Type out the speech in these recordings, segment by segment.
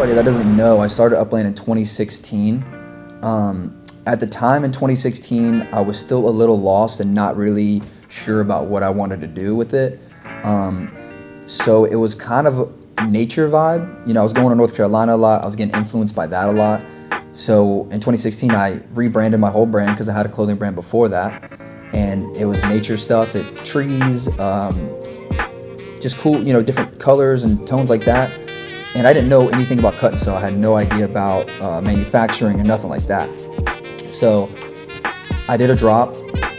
anybody that doesn't know, I started Upland in 2016. At the time in 2016, I was still a little lost and not really sure about what I wanted to do with it. So it was kind of a nature vibe. I was going to North Carolina a lot. I was getting influenced by that a lot. So in 2016, I rebranded my whole brand because I had a clothing brand before that, and it was nature stuff, trees, just cool, different colors and tones like that. And I didn't know anything about cut and sew. I had no idea about manufacturing or nothing like that. So I did a drop,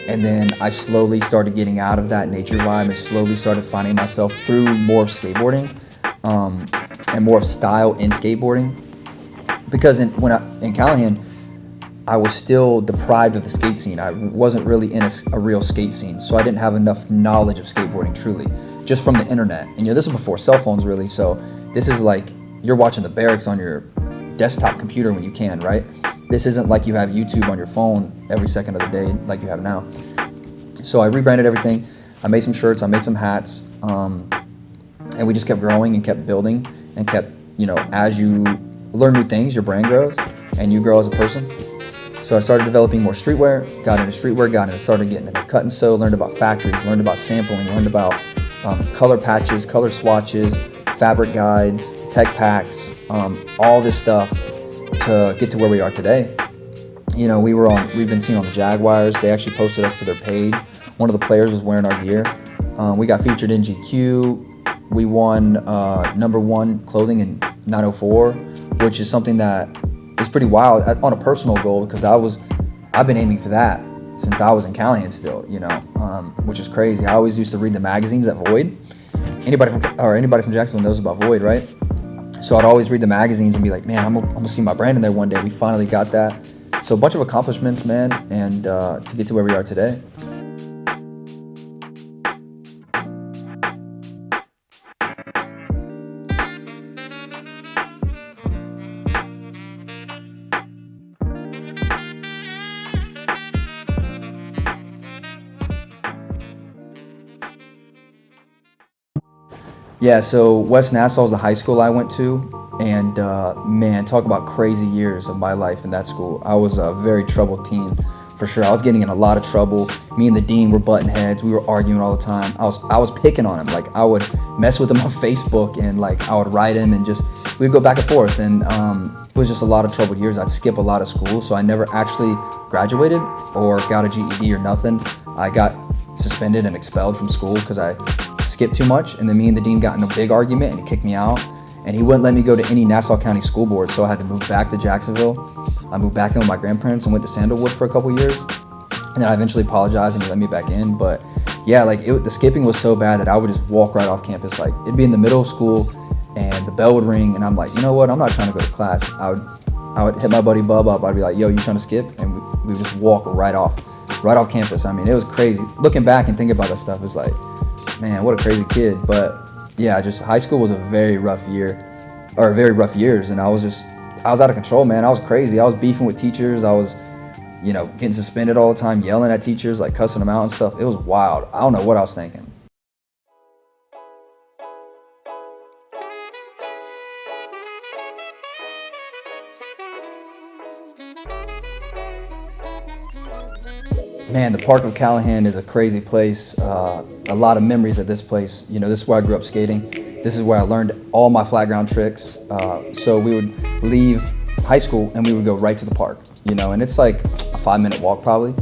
and then I slowly started getting out of that nature vibe and slowly started finding myself through more of skateboarding, and more of style in skateboarding. Because in Callahan, I was still deprived of the skate scene. I wasn't really in a real skate scene, so I didn't have enough knowledge of skateboarding truly, just from the internet. And this is before cell phones really, so this is like you're watching the barracks on your desktop computer when you can, right? This isn't like you have YouTube on your phone every second of the day like you have now. So I rebranded everything. I made some shirts, I made some hats, and we just kept growing and kept building and kept, as you learn new things, your brand grows and you grow as a person. So I started developing more streetwear, started getting into cut and sew, learned about factories, learned about sampling, learned about color patches, color swatches, fabric guides, tech packs, all this stuff to get to where we are today. We've been seen on the Jaguars. They actually posted us to their page. One of the players was wearing our gear. We got featured in GQ. We won #1 clothing in 904, which is something that is pretty wild on a personal goal, because I've been aiming for that since I was in Callahan still, which is crazy. I always used to read the magazines at Void. Anybody from Jacksonville knows about Void, right? So I'd always read the magazines and be like, man, I'm gonna see my brand in there one day. We finally got that. So a bunch of accomplishments, man, and to get to where we are today. Yeah, so West Nassau is the high school I went to, and man, talk about crazy years of my life in that school. I was a very troubled teen, for sure. I was getting in a lot of trouble. Me and the dean were butting heads. We were arguing all the time. I was picking on him. Like, I would mess with him on Facebook, and like I would write him, and we'd go back and forth. And it was just a lot of troubled years. I'd skip a lot of school, so I never actually graduated or got a GED or nothing. I got suspended and expelled from school because I skipped too much, and then me and the dean got in a big argument and he kicked me out, and he wouldn't let me go to any Nassau County school board, so I had to move back to Jacksonville. I moved back in with my grandparents and went to Sandalwood for a couple years, and then I eventually apologized and he let me back in. But yeah, like the skipping was so bad that I would just walk right off campus. Like, it'd be in the middle of school and the bell would ring, and I'm like, you know what, I'm not trying to go to class. I would hit my buddy Bub up. I'd be like, yo, you trying to skip? And we would just walk right off campus. I mean, it was crazy. Looking back and thinking about that stuff, it's like, man, what a crazy kid. But yeah, just high school was a very rough years, and I was out of control, man. I was crazy. I was beefing with teachers. I was, getting suspended all the time, yelling at teachers, like cussing them out and stuff. It was wild. I don't know what I was thinking. Man, the Park of Callahan is a crazy place. A lot of memories at this place. This is where I grew up skating. This is where I learned all my flat ground tricks. So we would leave high school and we would go right to the park, and it's like a 5-minute walk probably.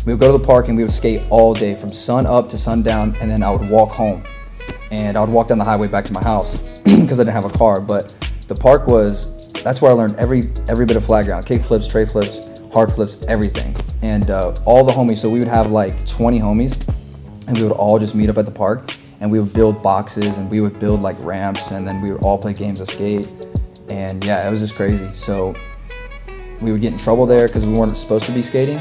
We would go to the park and we would skate all day from sun up to sundown, and then I would walk home. And I would walk down the highway back to my house because I didn't have a car. But the park that's where I learned every bit of flat ground, kick flips, tray flips, hard flips, everything. And all the homies, so we would have like 20 homies, and we would all just meet up at the park, and we would build boxes, and we would build like ramps, and then we would all play games of skate. And yeah, it was just crazy. So we would get in trouble there because we weren't supposed to be skating.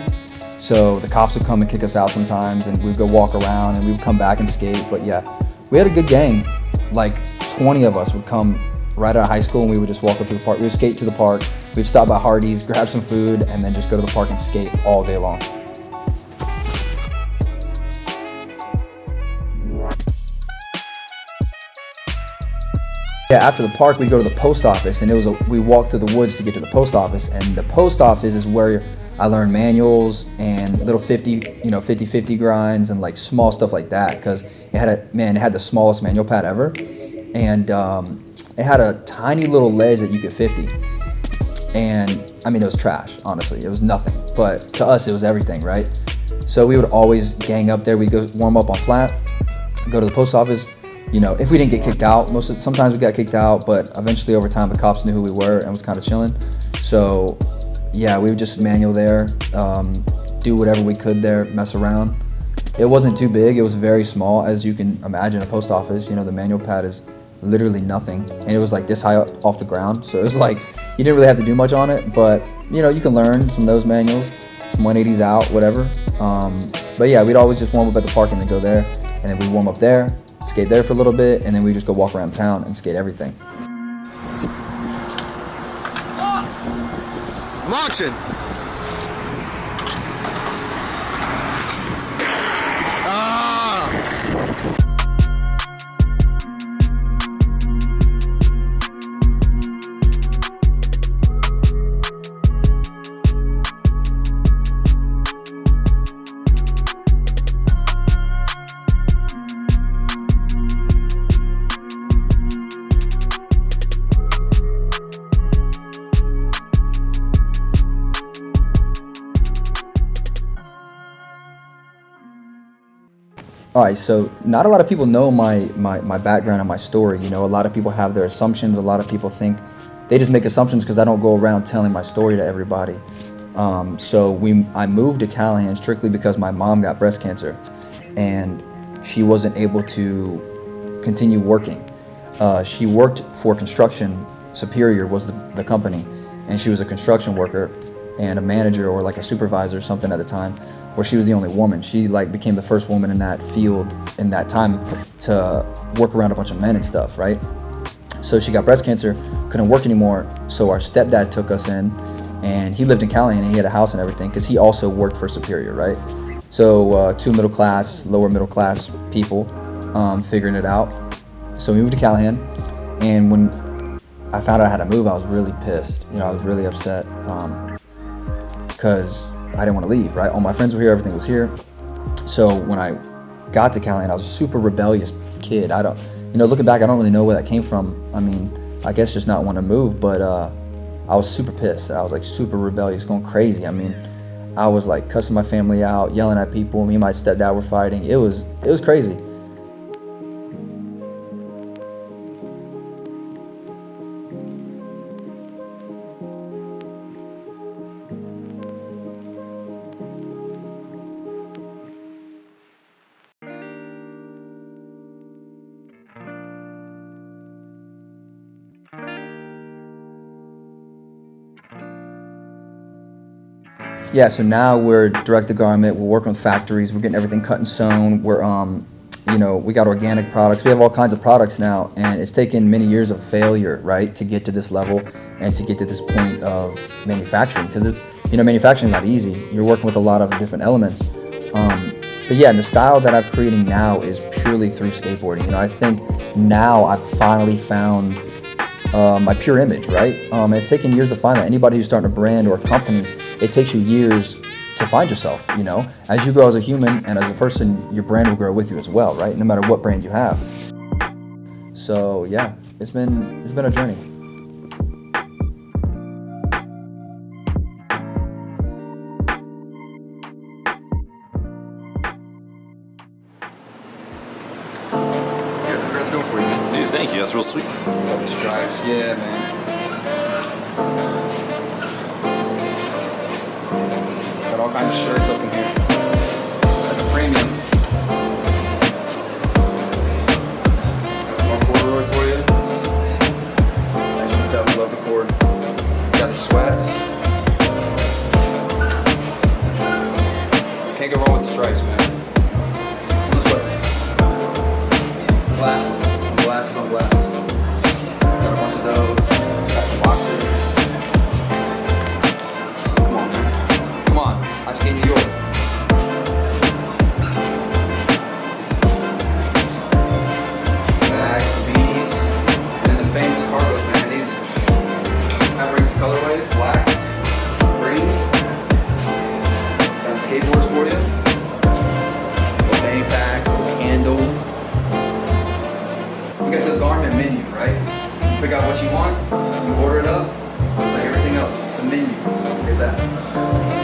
So the cops would come and kick us out sometimes, and we'd go walk around, and we would come back and skate. But yeah, we had a good gang. Like 20 of us would come right out of high school, and we would just walk up to the park. We would skate to the park. We'd stop by Hardee's, grab some food, and then just go to the park and skate all day long. Yeah, after the park, we go to the post office, and we walked through the woods to get to the post office, and the post office is where I learned manuals and little 50/50 grinds and like small stuff like that, because it had the smallest manual pad ever, and it had a tiny little ledge that you could 50, and I mean, it was trash, honestly, it was nothing, but to us, it was everything, right? So we would always gang up there. We'd go warm up on flat, go to the post office. If we didn't get kicked out, sometimes we got kicked out, but eventually over time the cops knew who we were and was kind of chilling. So yeah, we would just manual there, do whatever we could there, mess around. It wasn't too big, it was very small, as you can imagine a post office. The manual pad is literally nothing, and it was like this high up off the ground, so it was like you didn't really have to do much on it, but you can learn some of those manuals, some 180s out, whatever. But yeah, we'd always just warm up at the park and then go there, and then we'd warm up there, skate there for a little bit, and then we just go walk around town and skate everything. I'm auction. All right, so not a lot of people know my background and my story. A lot of people have their assumptions. A lot of people think they just make assumptions because I don't go around telling my story to everybody. I moved to Callahan strictly because my mom got breast cancer, and she wasn't able to continue working. She worked for construction. Superior was the company, and she was a construction worker and a manager or like a supervisor or something at the time, where she was the only woman. She became the first woman in that field in that time to work around a bunch of men and stuff, right? So she got breast cancer, couldn't work anymore, so our stepdad took us in, and he lived in Callahan, and he had a house and everything, because he also worked for Superior, right? So two lower middle class people figuring it out. So we moved to Callahan, and when I found out I had to move, I was really pissed. I was really upset, because I didn't want to leave, right? All my friends were here, everything was here. So when I got to Callahan, I was a super rebellious kid. Looking back, I don't really know where that came from. I mean, I guess just not want to move, but I was super pissed. I was like super rebellious, going crazy. I mean, I was like cussing my family out, yelling at people. Me and my stepdad were fighting. It was crazy. Yeah, so now we're direct to garment. We're working with factories. We're getting everything cut and sewn. We're, we got organic products. We have all kinds of products now, and it's taken many years of failure, right, to get to this level and to get to this point of manufacturing. Because manufacturing is not easy. You're working with a lot of different elements. But yeah, and the style that I'm creating now is purely through skateboarding. I think now I've finally found my pure image, right? It's taken years to find that. Anybody who's starting a brand or a company, it takes you years to find yourself, As you grow as a human and as a person, your brand will grow with you as well, right? No matter what brand you have. So yeah, it's been a journey. Dude, thank you. That's real sweet. Love the stripes. Yeah, man. Got all kinds of shirts up in here. That's a premium. Got some more corduroy for you. As you can tell, we love the cord. Got the sweats. Can't go wrong with the stripes, man. This way. Glasses. Sunglasses. Got a bunch of those. Got some boxers. Come on, man. Come on. I skate New York. we got the garment menu, right? You pick out what you want, you order it up, just like everything else. The menu, don't forget that.